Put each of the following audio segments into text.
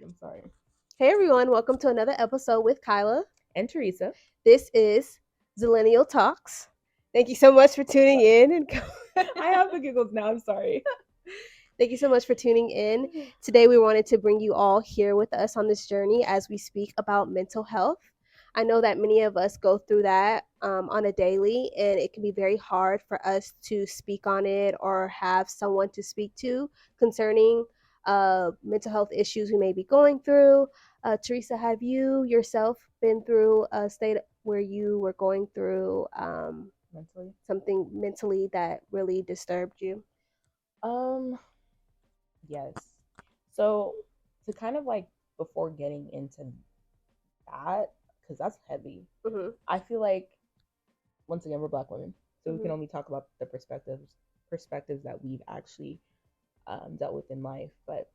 I'm sorry. Hey everyone, welcome to another episode with Kyla and Teresa. This is Zillennial Talks. Thank you so much for tuning in. I have the giggles now. I'm sorry. Thank you so much for tuning in. Today we wanted to bring you all here with us on this journey as we speak about mental health. I know that many of us go through that on a daily, and it can be very hard for us to speak on it or have someone to speak to concerning mental health issues we may be going through. Teresa, have you yourself been through a state where you were going through something mentally that really disturbed you? Yes. So to kind of like before getting into that, because that's heavy, I feel like once again we're Black women, so we can only talk about the perspectives that we've actually dealt with in life. But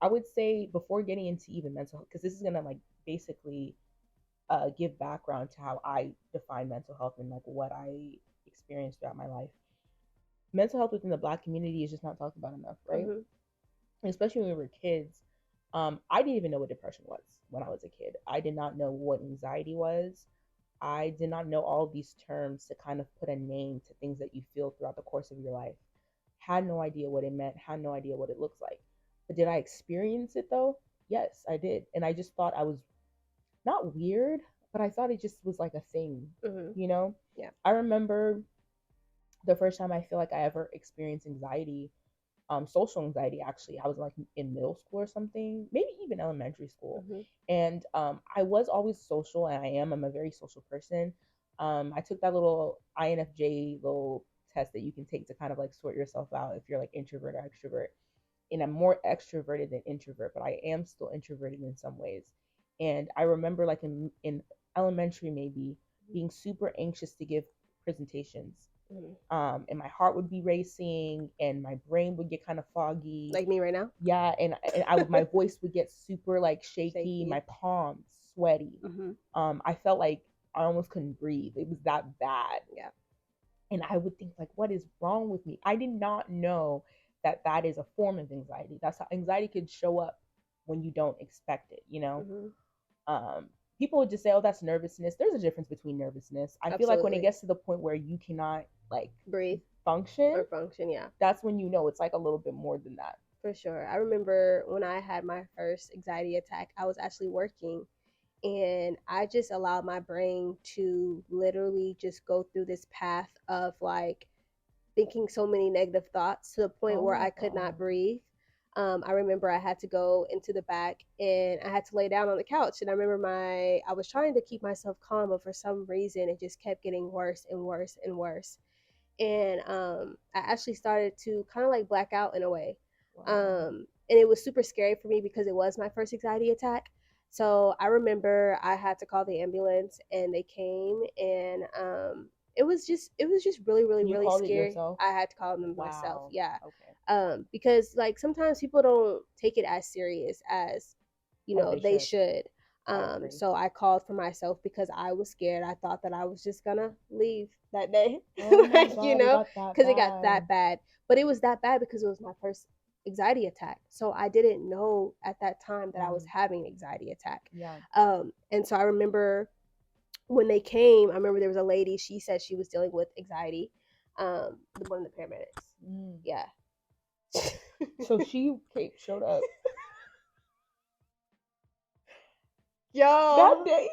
I would say before getting into even mental health, because this is gonna like basically give background to how I define mental health and like what I experienced throughout my life. Mental health within the Black community is just not talked about enough, right? Especially when we were kids. I didn't even know what depression was when I was a kid. I did not know what anxiety was. I did not know all these terms to kind of put a name to things that you feel throughout the course of your life. Had no idea what it meant, had no idea what it looks like. But did I experience it though? Yes, I did. And I just thought I was not weird, but I thought it just was like a thing, you know? Yeah. I remember the first time I feel like I ever experienced anxiety, social anxiety actually. I was like in middle school or something, maybe even elementary school. And I was always social, and I'm a very social person. I took that little INFJ little test that you can take to kind of like sort yourself out if you're like introvert or extrovert. And I'm more extroverted than introvert, but I am still introverted in some ways. And I remember like in elementary maybe being super anxious to give presentations. And my heart would be racing and my brain would get kind of foggy, like me right now. Yeah, and my voice would get super like shaky. My palms sweaty. I felt like I almost couldn't breathe. It was that bad. Yeah. And I would think like, what is wrong with me? I did not know that that is a form of anxiety. That's how anxiety could show up when you don't expect it, you know? People would just say, oh, that's nervousness. There's a difference between nervousness. I feel like when it gets to the point where you cannot like breathe, function, yeah, that's when you know it's like a little bit more than that. For sure. I remember when I had my first anxiety attack, I was actually working, and I just allowed my brain to literally just go through this path of like thinking so many negative thoughts to the point where I could not breathe. I remember I had to go into the back and I had to lay down on the couch. And I remember I was trying to keep myself calm, but for some reason it just kept getting worse and worse and worse. And I actually started to kind of like black out in a way. And it was super scary for me because it was my first anxiety attack. So I remember I had to call the ambulance and they came, and it was just really scary. I had to call them myself. Yeah. Okay. Because like sometimes people don't take it as serious as they should. So I called for myself because I was scared. I thought that I was just gonna leave that day. Like, because it got that bad. But it was that bad because it was my first anxiety attack. So I didn't know at that time that I was having an anxiety attack. Yeah. And so I remember when they came, I remember there was a lady, she said she was dealing with anxiety. One of the paramedics. Yeah. So she showed up. Yo. That day?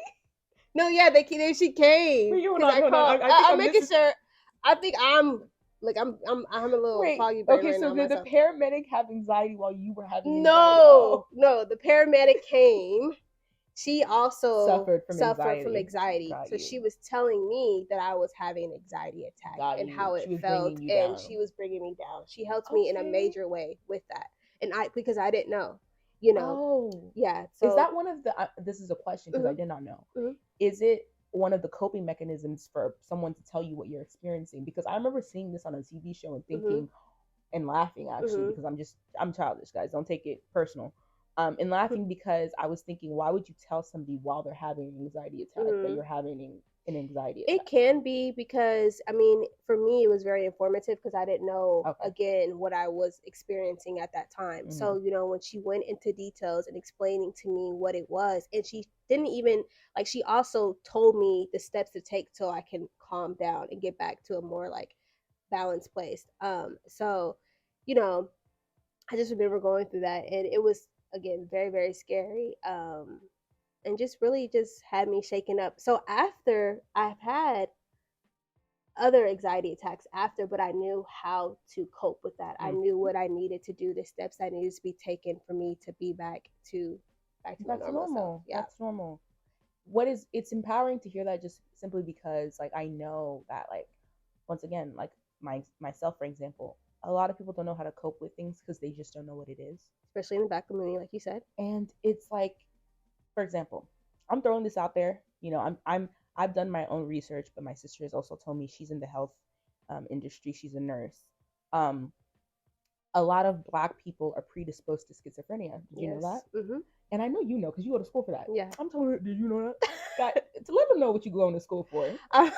No, yeah, she came. I'm making sure. I think I'm a little foggy brain right now. Okay, so did the paramedic have anxiety while you were having anxiety? No, the paramedic came. She also suffered from anxiety. So she was telling me that I was having an anxiety attack and how it felt, and she was bringing me down. She helped me in a major way with that, and because I didn't know, Yeah. So is that one of the? This is a question because I did not know. Is it one of the coping mechanisms for someone to tell you what you're experiencing? Because I remember seeing this on a TV show and thinking and laughing actually because I'm childish, guys. Don't take it personal. And laughing because I was thinking, why would you tell somebody while they're having an anxiety attack that you're having an anxiety attack? It can be, because I mean, for me it was very informative because I didn't know, again, what I was experiencing at that time. So when she went into details and explaining to me what it was, and she didn't even, like, she also told me the steps to take so I can calm down and get back to a more like balanced place. So I just remember going through that, and it was, again, very, very scary. And just really just had me shaken up. So after, I've had other anxiety attacks after, but I knew how to cope with that. I knew what I needed to do, the steps that needed to be taken for me to be back to my normal self. Yeah. That's normal. It's empowering to hear that, just simply because, like, I know that, like, once again, like myself, for example, a lot of people don't know how to cope with things because they just don't know what it is. Especially in the Black community, like you said. And it's like, for example, I'm throwing this out there. I've done my own research, but my sister has also told me, she's in the health industry. She's a nurse. A lot of Black people are predisposed to schizophrenia. Did you know that? Mm-hmm. And I know you know, because you go to school for that. Yeah. I'm telling her, did you know that? To let them know what you're going to school for. Let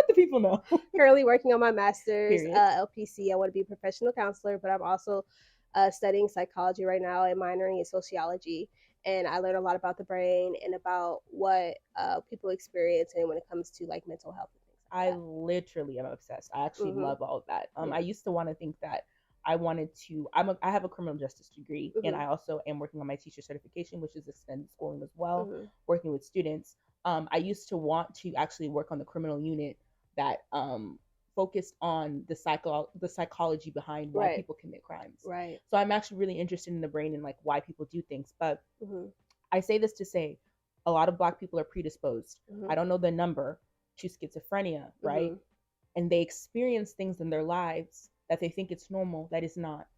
the people know. Currently working on my master's, LPC. I want to be a professional counselor, but I'm also studying psychology right now and minoring in sociology. And I learn a lot about the brain and about what people experience, and when it comes to like mental health and things like that. I literally am obsessed. I actually love all of that. I used to want to think that I wanted to. I have a criminal justice degree, and I also am working on my teacher certification, which is extended schooling as well, working with students. I used to want to actually work on the criminal unit that focused on the psychology behind why people commit crimes. Right. So I'm actually really interested in the brain and like why people do things. But I say this to say, a lot of Black people are predisposed. I don't know the number to schizophrenia, right? And they experience things in their lives that they think it's normal, that is not.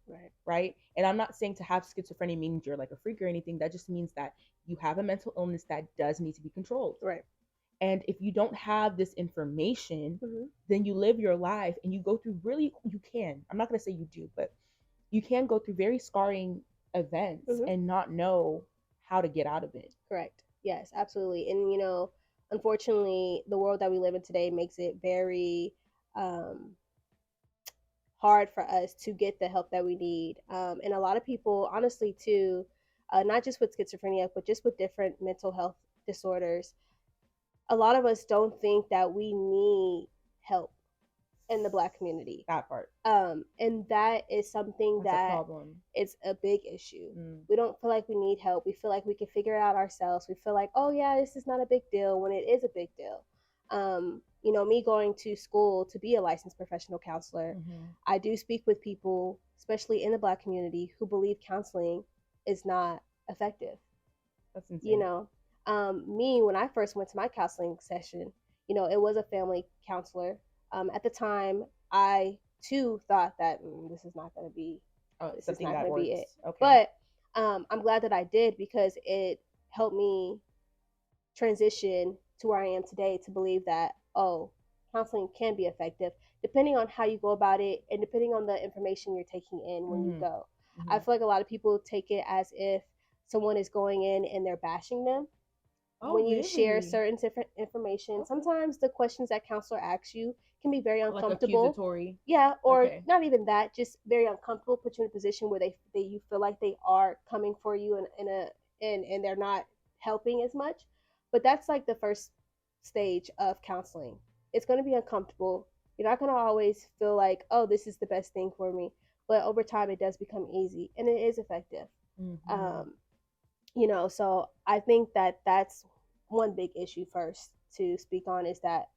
Right. And I'm not saying to have schizophrenia means you're like a freak or anything. That just means that you have a mental illness that does need to be controlled. Right. And if you don't have this information, then you live your life and you go through I'm not going to say you do, but you can go through very scarring events and not know how to get out of it. Correct. Yes, absolutely. And, unfortunately, the world that we live in today makes it very hard for us to get the help that we need. And a lot of people, honestly, too, not just with schizophrenia, but just with different mental health disorders, a lot of us don't think that we need help in the Black community. That part. And that is something that it's a big issue. We don't feel like we need help. We feel like we can figure it out ourselves. We feel like, oh yeah, this is not a big deal, when it is a big deal. Me going to school to be a licensed professional counselor, I do speak with people, especially in the Black community, who believe counseling is not effective. That's insane. Me, when I first went to my counseling session, it was a family counselor. At the time, I too thought that this is not going to be it. Okay. But I'm glad that I did, because it helped me transition to where I am today, to believe that, counseling can be effective depending on how you go about it and depending on the information you're taking in when you go. I feel like a lot of people take it as if someone is going in and they're bashing them. When you share certain different information, sometimes the questions that counselor asks you can be very uncomfortable. Like accusatory. Yeah, or not even that, just very uncomfortable. Put you in a position where you feel like they are coming for you and they're not helping as much. But that's like the first stage of counseling. It's going to be uncomfortable. You're not going to always feel like, oh, this is the best thing for me. But over time, it does become easy, and it is effective. So I think that that's one big issue first to speak on, is that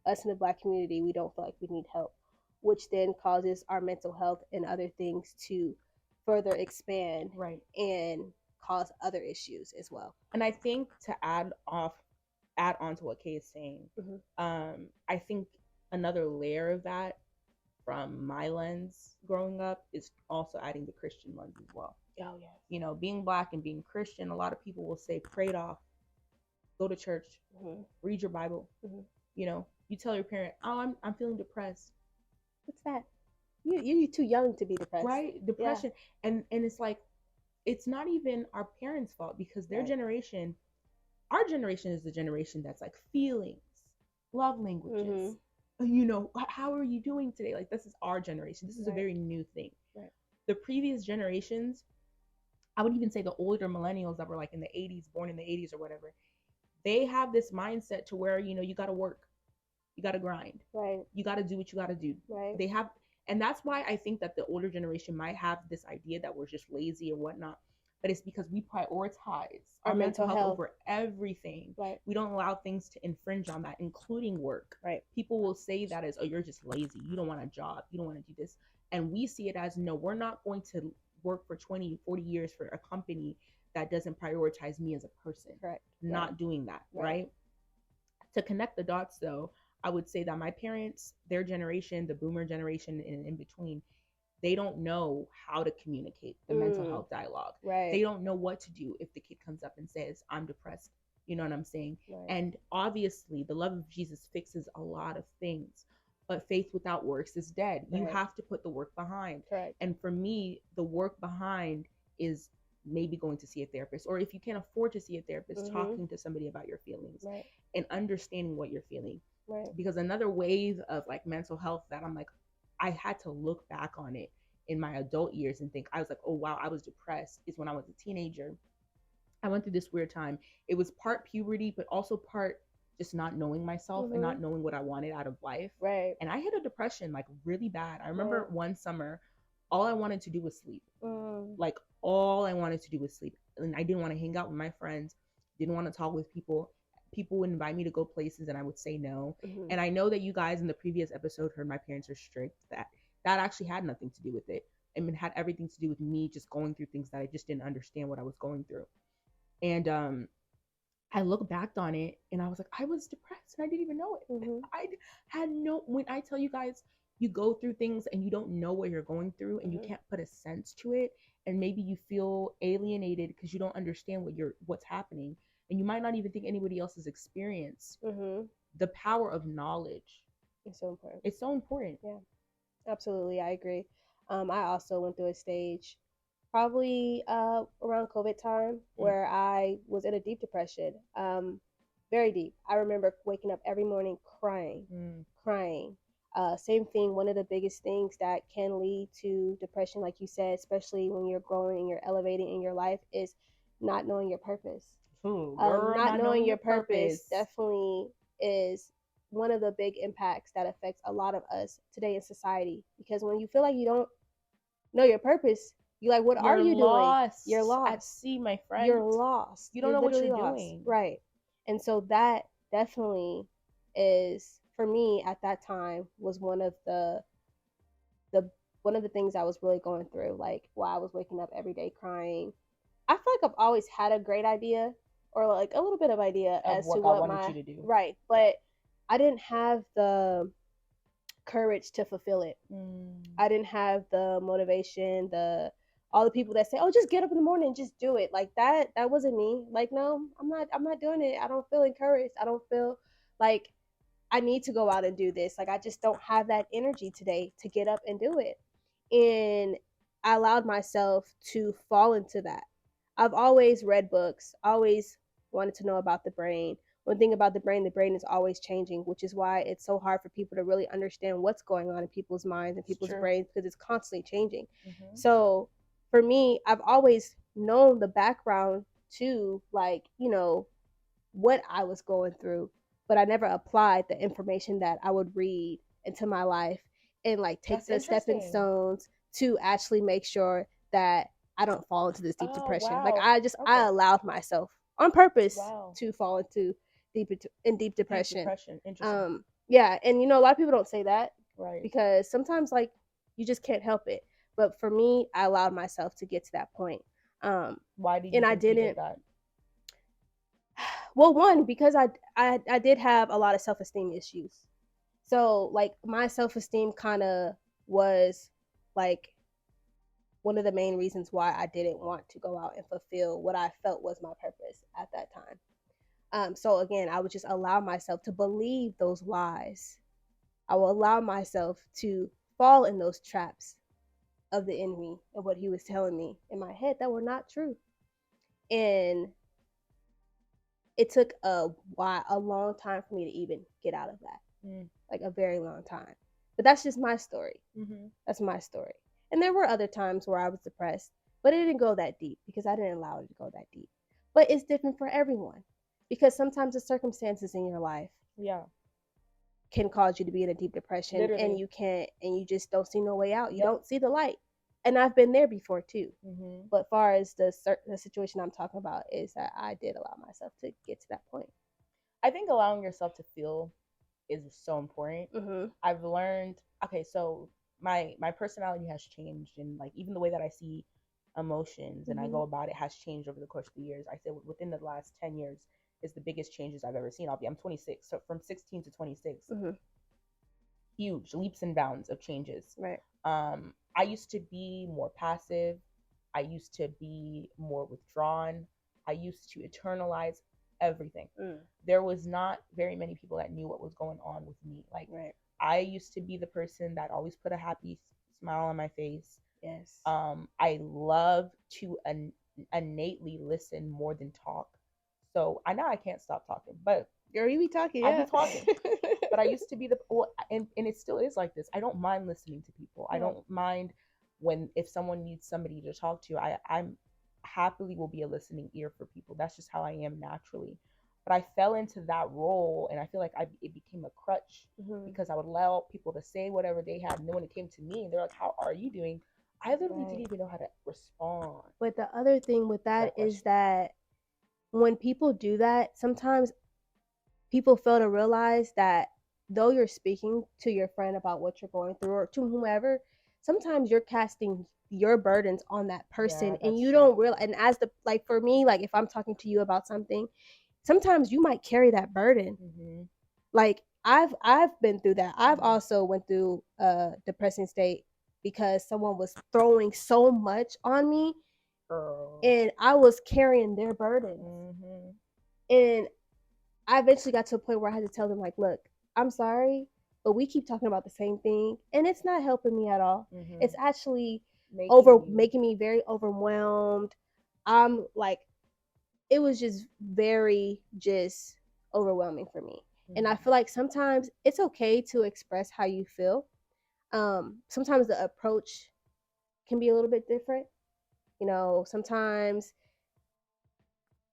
us in the Black community, we don't feel like we need help, which then causes our mental health and other things to further expand and cause other issues as well. And I think to add on to what Kay is saying, I think another layer of that from my lens growing up is also adding the Christian lens as well. Oh yeah. Being Black and being Christian, a lot of people will say, pray it off, go to church, read your Bible. You tell your parent, oh, I'm feeling depressed. What's that? You're too young to be depressed. Right? Depression. Yeah. And it's like, it's not even our parents' fault, because their generation, our generation is the generation that's like feelings, love languages. You know, how are you doing today? Like, this is our generation. This is a very new thing. Right. The previous generations, I would even say the older millennials that were like in the 80s, born in the 80s or whatever, they have this mindset to where, you know, you got to work, you got to grind, right? You got to do what you got to do. Right. They have, and that's why I think that the older generation might have this idea that we're just lazy and whatnot. But it's because we prioritize our mental health over everything. Right. We don't allow things to infringe on that, including work. Right. People will say that as, oh, you're just lazy. You don't want a job. You don't want to do this. And we see it as, no, we're not going to work for 20, 40 years for a company that doesn't prioritize me as a person. Correct. Not doing that, right? To connect the dots, though, I would say that my parents, their generation, the boomer generation and in between, they don't know how to communicate the mental health dialogue. Right. They don't know what to do if the kid comes up and says, I'm depressed. You know what I'm saying? Right. And obviously, the love of Jesus fixes a lot of things, but faith without works is dead. Right. You have to put the work behind. Correct. And for me, the work behind is maybe going to see a therapist, or if you can't afford to see a therapist, talking to somebody about your feelings and understanding what you're feeling. Right. Because another wave of like mental health that I'm like, I had to look back on it in my adult years and think, I was like, oh wow, I was depressed, is when I was a teenager. I went through this weird time. It was part puberty, but also part just not knowing myself and not knowing what I wanted out of life. Right. And I hit a depression like really bad. I remember one summer, all I wanted to do was sleep. Like all I wanted to do was sleep. And I didn't want to hang out with my friends, didn't want to talk with people. People would invite me to go places and I would say no. And I know that you guys in the previous episode heard my parents are strict. That actually had nothing to do with it. I mean, it had everything to do with me just going through things that I just didn't understand what I was going through. And I look back on it and I was like, I was depressed and I didn't even know it. I had no, when I tell you guys, you go through things and you don't know what you're going through and you can't put a sense to it. And maybe you feel alienated because you don't understand what's happening. And you might not even think anybody else's experience. The power of knowledge is so important. It's so important. Yeah, absolutely. I agree. I also went through a stage probably around COVID time where I was in a deep depression, very deep. I remember waking up every morning crying. Same thing. One of the biggest things that can lead to depression, like you said, especially when you're growing and you're elevating in your life, is not knowing your purpose. Not knowing your purpose definitely is one of the big impacts that affects a lot of us today in society. Because when you feel like you don't know your purpose, you're like, what are you doing? You're lost. At sea, my friend. You're lost. You don't know what you're doing. Right. And so that definitely is, for me at that time, was one of the things I was really going through. Like, while I was waking up every day crying. I feel like I've always had a great idea, or like a little bit of idea as to what I wanted you to do. Right. But I didn't have the courage to fulfill it. I didn't have the motivation, all the people that say, oh, just get up in the morning and just do it. Like that wasn't me. Like, no, I'm not doing it. I don't feel encouraged. I don't feel like I need to go out and do this. Like, I just don't have that energy today to get up and do it. And I allowed myself to fall into that. I've always read books, always wanted to know about the brain. One thing about the brain is always changing, which is why it's so hard for people to really understand what's going on in people's minds and people's brains, because it's constantly changing. So for me, I've always known the background to, like, you know, what I was going through, but I never applied the information that I would read into my life and like take the stepping stones to actually make sure that I don't fall into this deep depression. Wow. Like I allowed myself on purpose to fall into deep depression. Interesting. Yeah, and you know, a lot of people don't say that, right? Because sometimes like you just can't help it. But for me, I allowed myself to get to that point. Why did you? And I didn't. You did that? Well, one, because I did have a lot of self-esteem issues. So like my self-esteem kind of was like one of the main reasons why I didn't want to go out and fulfill what I felt was my purpose at that time. So again, I would just allow myself to believe those lies. I will allow myself to fall in those traps of the enemy and what he was telling me in my head that were not true. And it took a long time for me to even get out of that, like a very long time. But that's just my story. That's my story. And there were other times where I was depressed, but it didn't go that deep because I didn't allow it to go that deep. But it's different for everyone because sometimes the circumstances in your life can cause you to be in a deep depression. Literally. And you just don't see no way out. You don't see the light. And I've been there before too. But far as the situation I'm talking about is that I did allow myself to get to that point. I think allowing yourself to feel is so important. I've learned, okay, so my personality has changed, and like even the way that I see emotions and I go about it has changed over the course of the years. I say within the last 10 years is the biggest changes I've ever seen. I'm 26, so from 16 to 26, huge leaps and bounds of changes. Right. I used to be more passive. I used to be more withdrawn. I used to internalize everything. There was not very many people that knew what was going on with me. Like, I used to be the person that always put a happy smile on my face. Yes. I love to innately listen more than talk. So I know I can't stop talking, but girl, you be talking. I be talking. But I used to be and it still is like this. I don't mind listening to people. I don't mind if someone needs somebody to talk to. I'm happily will be a listening ear for people. That's just how I am naturally. But I fell into that role, and I feel like it became a crutch because I would allow people to say whatever they had, and then when it came to me, and they're like, "How are you doing?" I literally didn't even know how to respond. But the other thing with that is that when people do that, sometimes people fail to realize that though you're speaking to your friend about what you're going through or to whomever, sometimes you're casting your burdens on that person, and you don't realize. And as for me, like if I'm talking to you about something, sometimes you might carry that burden. Like I've been through that. I've also went through a depressing state because someone was throwing so much on me, and I was carrying their burdens. And I eventually got to a point where I had to tell them, like, look, I'm sorry, but we keep talking about the same thing, and it's not helping me at all. It's actually making me very overwhelmed. I'm like, it was just very overwhelming for me. And I feel like sometimes it's okay to express how you feel. Sometimes the approach can be a little bit different. Sometimes,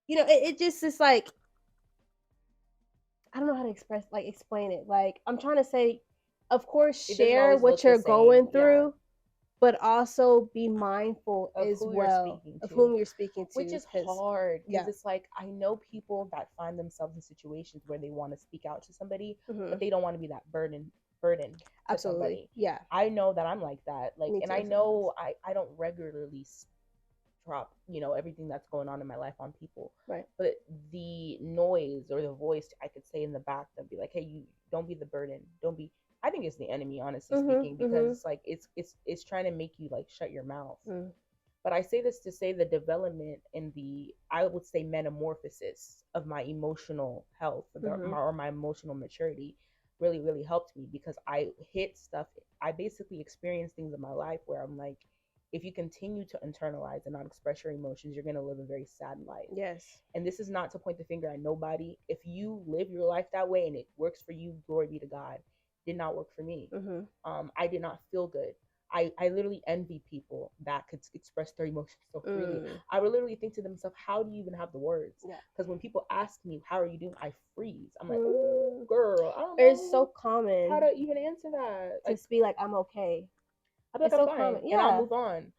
it just is like, I don't know how to explain it. Like, I'm trying to say, of course, share what you're going through, but also be mindful of as well of whom you're speaking to. Which is hard because it's like, I know people that find themselves in situations where they want to speak out to somebody, but they don't want to be that burden to somebody. Yeah. I know that I'm like that. Like, and I know I don't regularly drop everything that's going on in my life on people, right? But the noise or the voice I could say in the back that be like, hey, you don't be the burden, don't be. I think it's the enemy, honestly speaking, because it's like it's trying to make you like shut your mouth. But I say this to say the development and I would say metamorphosis of my emotional health or my emotional maturity really, really helped me, because I hit stuff. I basically experienced things in my life where I'm like, if you continue to internalize and not express your emotions, you're going to live a very sad life. Yes. And this is not to point the finger at nobody. If you live your life that way and it works for you, glory be to God. It did not work for me. I did not feel good. I literally envy people that could express their emotions so freely. I would literally think to themselves, how do you even have the words? Because when people ask me, how are you doing? I freeze. I'm like, oh, girl, I don't know. It's so common how to even answer that. Just be like, I'm okay. I'll be like, I'm fine, and I'll move on.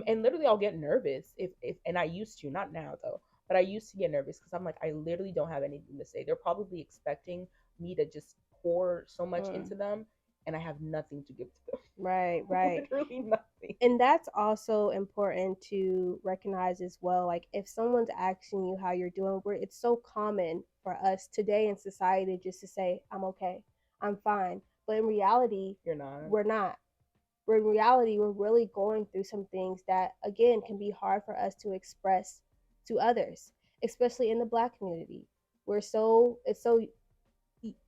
And literally, I'll get nervous if and I used to, not now though, but I used to get nervous because I'm like, I literally don't have anything to say. They're probably expecting me to just pour so much into them, and I have nothing to give to them. Right. Literally nothing. And that's also important to recognize as well. Like, if someone's asking you how you're doing, it's so common for us today in society just to say, I'm okay, I'm fine. But in reality, we're not. In reality, we're really going through some things that, again, can be hard for us to express to others, especially in the Black community. It's so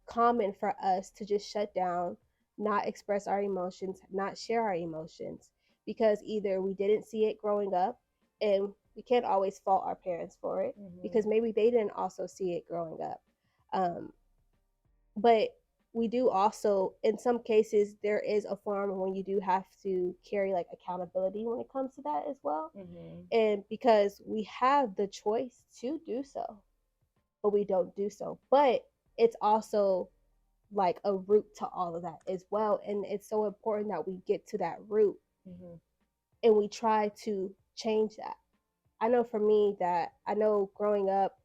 common for us to just shut down, not express our emotions, not share our emotions, because either we didn't see it growing up and we can't always fault our parents for it, because maybe they didn't also see it growing up. But we do also, in some cases, there is a form when you do have to carry like accountability when it comes to that as well. And because we have the choice to do so, but we don't do so. But it's also like a root to all of that as well. And it's so important that we get to that root and we try to change that. I know for me that I know growing up,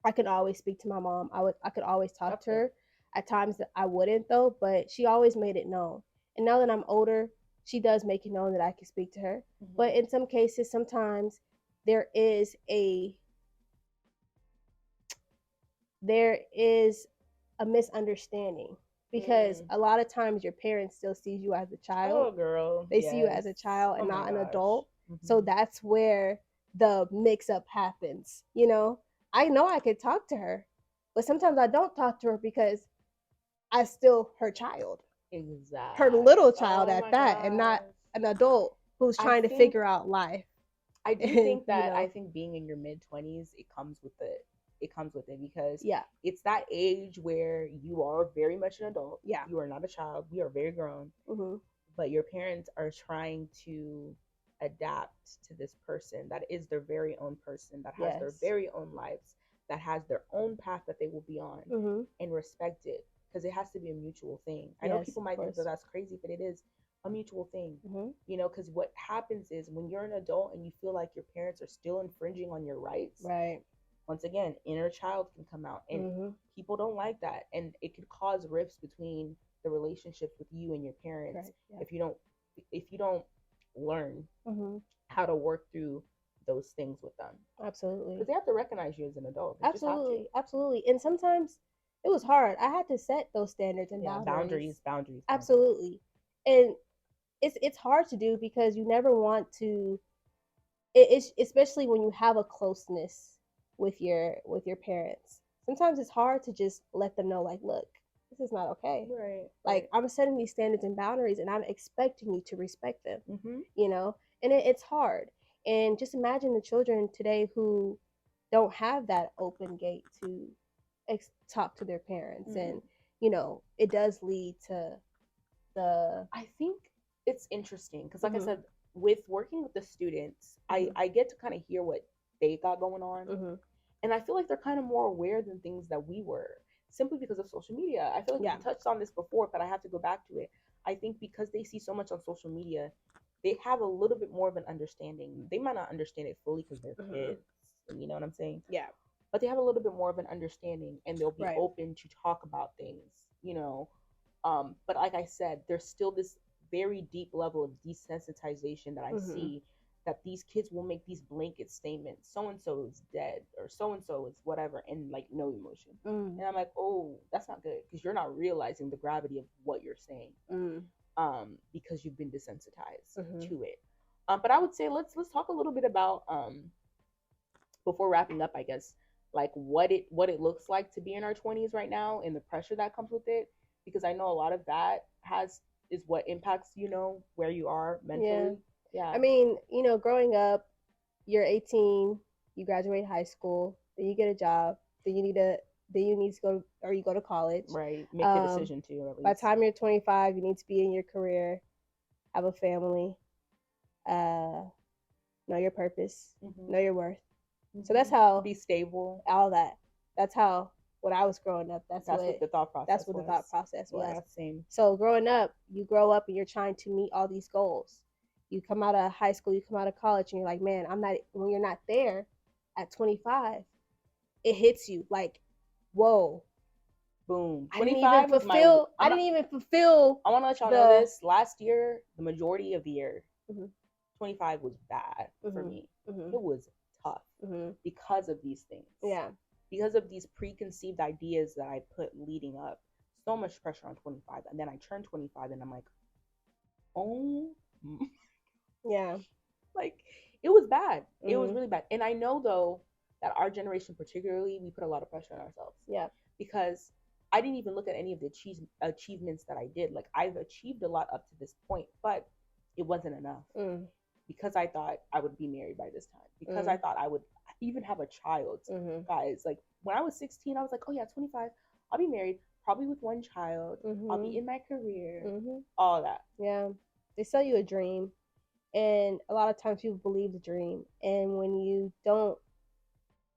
I could always speak to my mom. I could always talk to her. At times that I wouldn't though, but she always made it known. And now that I'm older, she does make it known that I can speak to her. But in some cases, sometimes there is a misunderstanding, because a lot of times your parents still see you as a child. Oh, girl. They see you as a child and not an adult. So that's where the mix-up happens. You know I could talk to her, but sometimes I don't talk to her because I still her child. Exactly. Her little child at that, and not an adult who's trying to figure out life. I do think that I think being in your mid-20s, it comes with it because it's that age where you are very much an adult. Yeah. You are not a child. We are very grown. But your parents are trying to adapt to this person that is their very own person, that has their very own lives, that has their own path that they will be on, and respect it, because it has to be a mutual thing. I know people might think that that's crazy, but it is a mutual thing. Because what happens is when you're an adult and you feel like your parents are still infringing on your rights, right? Once again, inner child can come out, and people don't like that, and it could cause rifts between the relationships with you and your parents if you don't learn how to work through those things with them. Absolutely, because they have to recognize you as an adult. They absolutely. And sometimes it was hard. I had to set those standards and boundaries. Absolutely. And it's hard to do because you never want to. It's especially when you have a closeness with your parents. Sometimes it's hard to just let them know, like, look, this is not okay. Right. Like, I'm setting these standards and boundaries, and I'm expecting you to respect them. And it's hard. And just imagine the children today who don't have that open gate to talk to their parents, and it does lead to the. I think it's interesting because, like I said, with working with the students, I get to kind of hear what they got going on, and I feel like they're kind of more aware than things that we were, simply because of social media. I feel like we touched on this before, but I have to go back to it. I think because they see so much on social media, they have a little bit more of an understanding. They might not understand it fully because they're kids, you know what I'm saying? Yeah. But they have a little bit more of an understanding, and they'll be open to talk about things, But like I said, there's still this very deep level of desensitization that I see, that these kids will make these blanket statements. So-and-so is dead, or so-and-so is whatever, and like no emotion. And I'm like, oh, that's not good, because you're not realizing the gravity of what you're saying, because you've been desensitized to it. But I would say let's talk a little bit about, before wrapping up, I guess, like what it looks like to be in our 20s right now, and the pressure that comes with it, because I know a lot of that is what impacts, where you are mentally. Yeah. I mean, growing up, you're 18, you graduate high school, then you get a job, then you need to go, or you go to college. Right. Make the decision too, at least. By the time you're 25, you need to be in your career, have a family, know your purpose, know your worth. So that's how. Be stable. All that. That's how. When I was growing up, that's what the thought process. That's what the thought process was. Yeah, same. So growing up, you grow up and you're trying to meet all these goals. You come out of high school, you come out of college, and you're like, man, I'm not. When you're not there at 25, it hits you like, whoa, boom. 25 I didn't even fulfill. I want to let y'all know this. Last year, the majority of the year, 25 was bad for me. It was tough because of these things. Yeah. Because of these preconceived ideas that I put leading up. So much pressure on 25. And then I turned 25 and I'm like, oh. Yeah. Like, it was bad. It was really bad. And I know, though, that our generation particularly, we put a lot of pressure on ourselves. Yeah. Because I didn't even look at any of the achievements that I did. Like, I've achieved a lot up to this point, but it wasn't enough. because I thought I would be married by this time, because I thought I would even have a child. Guys, like when I was 16, I was like, oh yeah, 25, I'll be married, probably with one child. I'll be in my career, all that. Yeah, they sell you a dream, and a lot of times people believe the dream, and when you don't,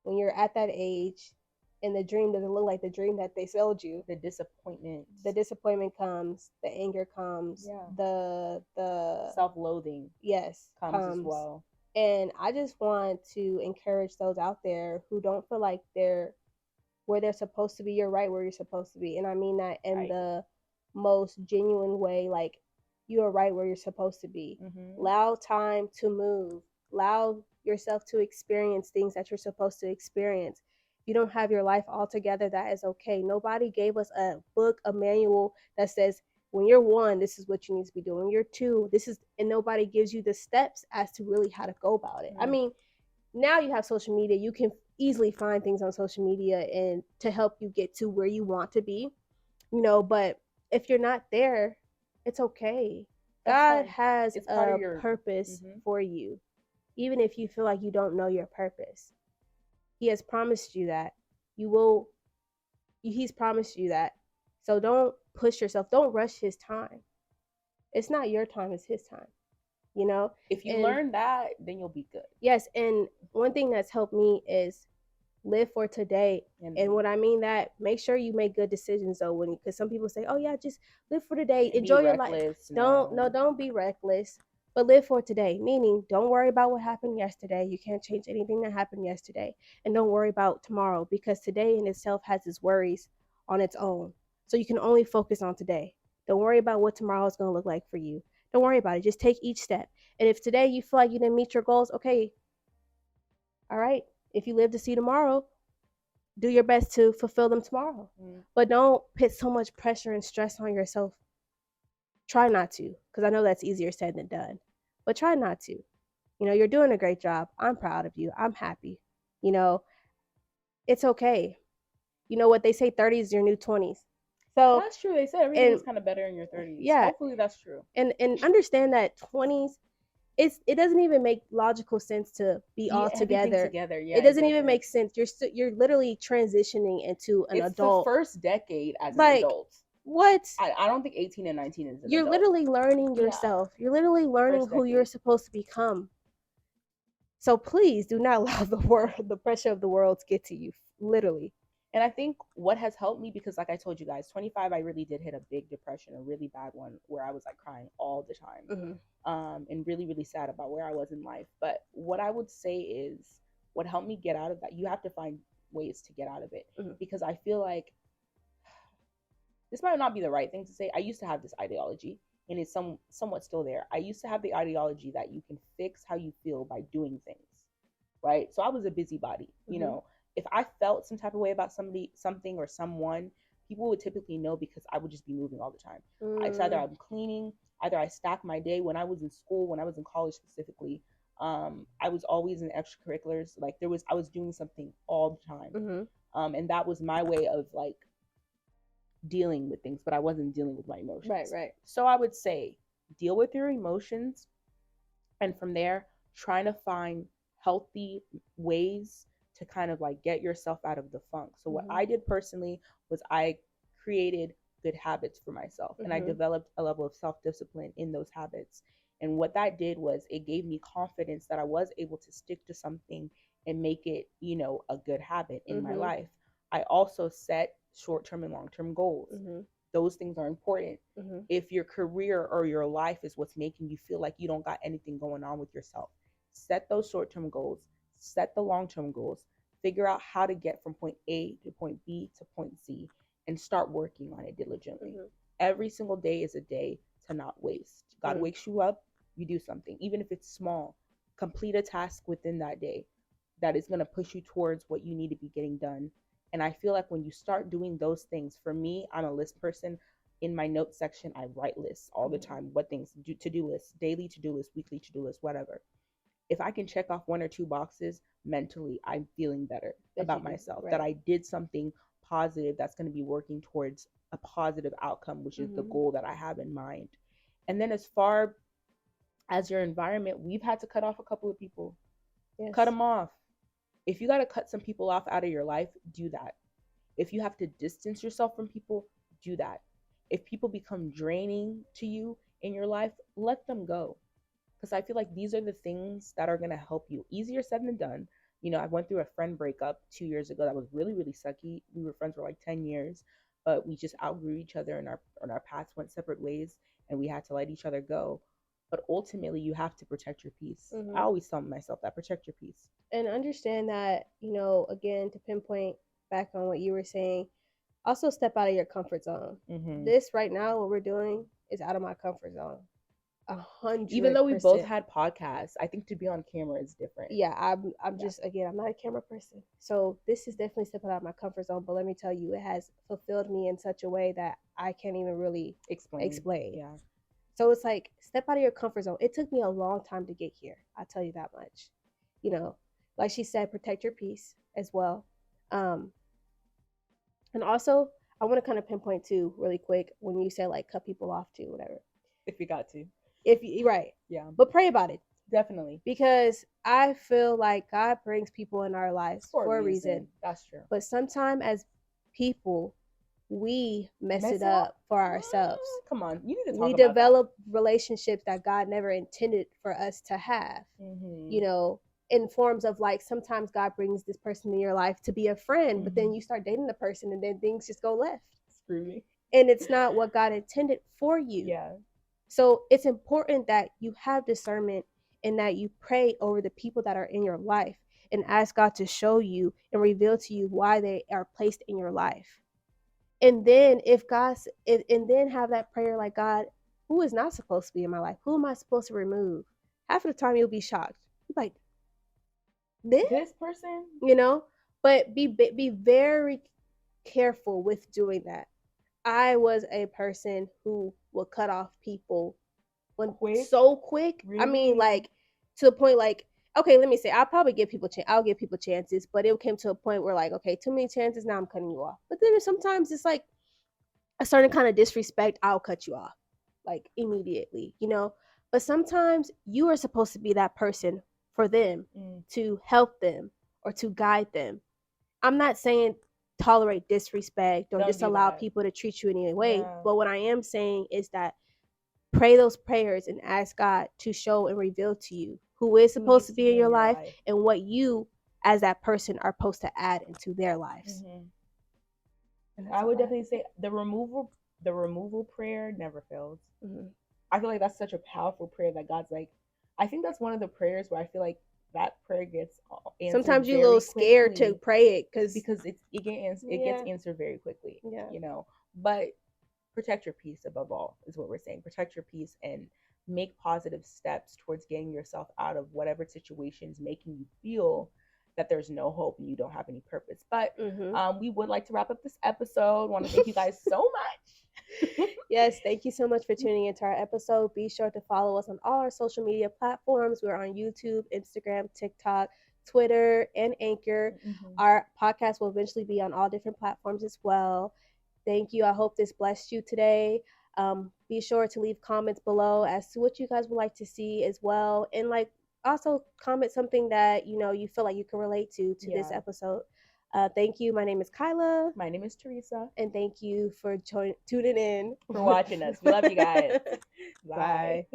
when you're at that age and the dream doesn't look like the dream that they sold you, the disappointment comes, the anger comes, the self-loathing comes as well. And I just want to encourage those out there who don't feel like they're where they're supposed to be. You're right where you're supposed to be, and I mean that in the most genuine way. Like, you are right where you're supposed to be. Allow time to move. Allow yourself to experience things that you're supposed to experience. If you don't have your life all together, that is okay. Nobody gave us a book, a manual that says, when you're 1, this is what you need to be doing. When you're 2, this is, and nobody gives you the steps as to really how to go about it. I mean, now you have social media. You can easily find things on social media and to help you get to where you want to be, but if you're not there, it's okay. God has a purpose for you, even if you feel like you don't know your purpose. He has promised you that he's promised you that. So don't push yourself. Don't rush his time. It's not your time, it's his time. If you learn that, then you'll be good. Yes. And one thing that's helped me is live for today. And what I mean that, make sure you make good decisions though, because some people say, oh yeah, just live for today, enjoy your life. Don't be reckless, but live for today. Meaning, don't worry about what happened yesterday. You can't change anything that happened yesterday. And don't worry about tomorrow, because today in itself has its worries on its own. So you can only focus on today. Don't worry about what tomorrow is going to look like for you. Don't worry about it. Just take each step. And if today you feel like you didn't meet your goals, okay, all right. If you live to see tomorrow, do your best to fulfill them tomorrow. But don't put so much pressure and stress on yourself. Try not to, because I know that's easier said than done. But try not to. You're doing a great job. I'm proud of you. I'm happy. It's okay. You know what they say, 30s is your new 20s. So that's true. They said everything's kind of better in your 30s. Yeah. Hopefully that's true. And understand that 20s, it doesn't even make logical sense to be all together. Yeah, it doesn't even make sense. You're literally transitioning into an adult. It's the first decade as an adult. What? I don't think 18 and 19 is an You're adult. literally learning yourself. You're literally learning who you're supposed to become. So please do not allow the pressure of the world to get to you. Literally. And I think what has helped me, because like I told you guys, 25, I really did hit a big depression, a really bad one, where I was like crying all the time, and really, really sad about where I was in life. But what I would say is, what helped me get out of that, you have to find ways to get out of it, because I feel like this might not be the right thing to say. I used to have this ideology, and it's somewhat still there. I used to have the ideology that you can fix how you feel by doing things, right? So I was a busybody, If I felt some type of way about something, or someone, people would typically know, because I would just be moving all the time. It's either I'm cleaning, either I stack my day. When I was in school, when I was in college specifically, I was always in extracurriculars. Like I was doing something all the time. And that was my way of like dealing with things, but I wasn't dealing with my emotions. Right. So I would say, deal with your emotions, and from there, trying to find healthy ways to kind of like get yourself out of the funk. So what I did personally was I created good habits for myself, and I developed a level of self-discipline in those habits. And what that did was, it gave me confidence that I was able to stick to something and make it, a good habit in my life. I also set short-term and long-term goals. Those things are important. If your career or your life is what's making you feel like you don't got anything going on with yourself, set those short-term goals, set the long-term goals, figure out how to get from point A to point B to point C, and start working on it diligently. Every single day is a day to not waste. God wakes you up, you do something, even if it's small. Complete a task within that day that is going to push you towards what you need to be getting done. And I feel like when you start doing those things, for me, I'm a list person. In my notes section, I write lists all the time. What things, to-do lists, daily to-do lists, weekly to-do lists, whatever. If I can check off 1 or 2 boxes, mentally, I'm feeling better about myself, that I did something positive that's going to be working towards a positive outcome, which is the goal that I have in mind. And then as far as your environment, we've had to cut off a couple of people. Yes. Cut them off. If you got to cut some people off out of your life, do that. If you have to distance yourself from people, do that. If people become draining to you in your life, let them go. Because I feel like these are the things that are going to help you. Easier said than done. You know, I went through a friend breakup 2 years ago that was really, really sucky. We were friends for like 10 years, but we just outgrew each other and our paths went separate ways and we had to let each other go. But ultimately, you have to protect your peace. I always tell myself that, protect your peace. And understand that, you know, again, to pinpoint back on what you were saying, also step out of your comfort zone. This right now, what we're doing is out of my comfort zone. 100%. Even though we both had podcasts, I think to be on camera is different. Yeah, I'm just, again, I'm not a camera person. So this is definitely stepping out of my comfort zone. But let me tell you, it has fulfilled me in such a way that I can't even really explain. Yeah. So it's like, step out of your comfort zone. It took me a long time to get here. I'll tell you that much. You know, like she said, protect your peace as well. And also, I want to kind of pinpoint too, really quick, when you said like cut people off too, whatever. If you got to. If you, right. Yeah. But pray about it. Definitely. Because I feel like God brings people in our lives for a reason. That's true. But sometimes as people, we mess it up for ourselves. Come on, you need to talk we about develop relationships that God never intended for us to have. You know, in forms of like, sometimes God brings this person in your life to be a friend, but then you start dating the person and then things just go left. Screw me. And it's not what God intended for you. Yeah. So it's important that you have discernment and that you pray over the people that are in your life and ask God to show you and reveal to you why they are placed in your life. And then and then have that prayer like, God, who is not supposed to be in my life? Who am I supposed to remove? Half of the time you'll be shocked. You're like, this person? You know? But be very careful with doing that. I was a person who would cut off people so quick. Really? I mean, like, to the point, like, okay, let me say, I'll probably give people chances, but it came to a point where, like, okay, too many chances, now I'm cutting you off. But then sometimes it's like a certain kind of disrespect, I'll cut you off, like, immediately, you know? But sometimes you are supposed to be that person for them, to help them or to guide them. I'm not saying tolerate disrespect or just allow people to treat you in any way. Yeah. But what I am saying is that pray those prayers and ask God to show and reveal to you who is supposed to be in your life and what you as that person are supposed to add into their lives. I would definitely say the removal prayer never fails. I feel like that's such a powerful prayer that God's like, I think that's one of the prayers where I feel like that prayer gets answered. Sometimes you're a little scared to pray it because it gets answered very quickly. Yeah. You know, but protect your peace above all is what we're saying. Protect your peace and make positive steps towards getting yourself out of whatever situation is making you feel that there's no hope and you don't have any purpose. But we would like to wrap up this episode. Want to thank you guys so much. Yes, thank you so much for tuning into our episode. Be sure to follow us on all our social media platforms. We're on YouTube, Instagram, TikTok, Twitter, and Anchor. Our podcast will eventually be on all different platforms as well. Thank you. I hope this blessed you today. Be sure to leave comments below as to what you guys would like to see as well. And like, also comment something that, you know, you feel like you can relate to this episode. Thank you. My name is Kyla. My name is Teresa. And thank you for tuning in. For watching us. We love you guys. Bye.